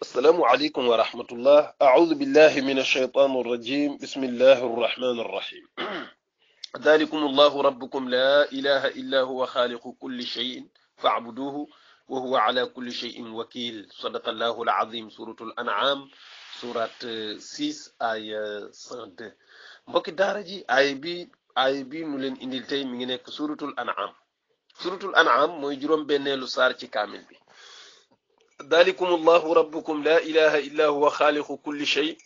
السلام عليكم ورحمة الله. أعوذ بالله من الشيطان الرجيم. بسم الله الرحمن الرحيم. ذلكم الله ربكم لا إله إلا هو خالق كل شيء فاعبدوه وهو على كل شيء وكيل. صدق الله العظيم. سورة الأنعام سورة 6 آية 102. mbokki daara ji aay bi nu leen indil tey mi ngi nekk suratul an'am. suratul an'am mooy juróom benneelu saar ci kaamil bi. dalikum allahu rabbukum la ilaha illa huwa xaaliqu kulli shay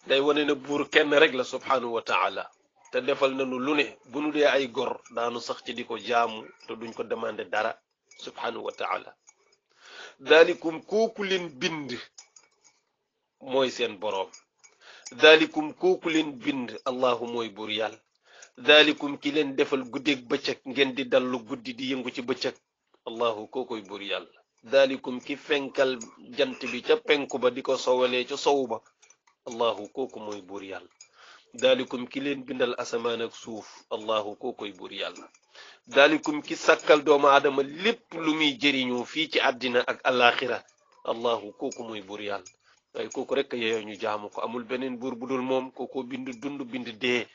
day wane ne buur kenn rek la subhanahu wa taala te defal nañu lu ne bu nu dee ay gor daanu sax ci di ko jaamu te duñ ko demandé dara subhanahu wa taala. dalikum kooku leen bind mooy seen boroom. dalikum kooku leen bind allahu mooy buur yàlla. dalikum ki leen defal guddeeg bëccëg ngeen di dallu guddi di yëngu ci bëccëg allahu kookoy buur yàlla. dalikum ki fenkal jant bi ca penku ba di ko sowalee ca sowu ba allahu kooku mooy buur yàlla. dalikum ki leen bindal asamaan ak suuf allahu kookoy buur yàlla. dalikum ki sàkkal doomu aadama lépp lu muy jëriñoo fii ci àddina ak alaxira allahu kooku mooy buur yàlla. waaye kooku rek yeyoo ñu jaamu ko, amul beneen buur bu dul moom. kooku bind dund bind dee.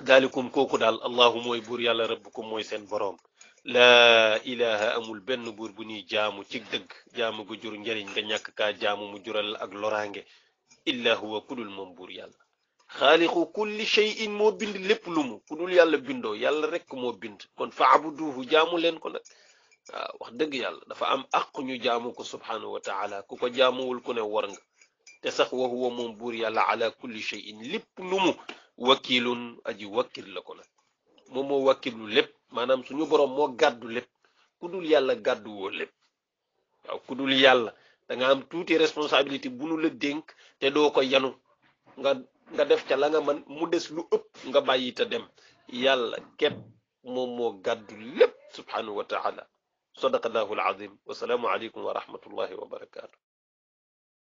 dalikum kooku daal allahu mooy buur yàlla rabbukum mooy seen boroom. laa ilaha amul benn buur bu ñuy jaamu ci dëgg jaamu gu jur njëriñ nga ñàkk kaa jaamu mu jural ak loraange illa huwa kudul moom buur yàlla. xaaliqu kulli shay'in moo bind lépp lu mu kudul yàlla bindoo yàlla rek moo bind. kon fa'buduhu jaamu leen ko nag. waaw wax dëgg yàlla dafa am àq ñu jaamu ko subhanahu wa taala. ku ko jaamuwul ku ne war nga. te sax wa huwa moom buur yàlla ala kulli shay'in lépp lu mu wakilun aji wakkil la ko nag. moom moo wakkilu lépp maanaam suñu borom moo gàddu lépp ku dul yàlla gàddu woo lépp. waaw ku dul yàlla da nga am tuuti responsabilité bu nu la dénk te doo ko yanu nga def ca la nga man mu des lu ëpp nga bàyyi te dem. yàlla képp moom moo gàddu lépp subhanahu wa taala. sadaqallahu alazim. wasalaamu aleykum wa rahmatullahi wa barakatuh.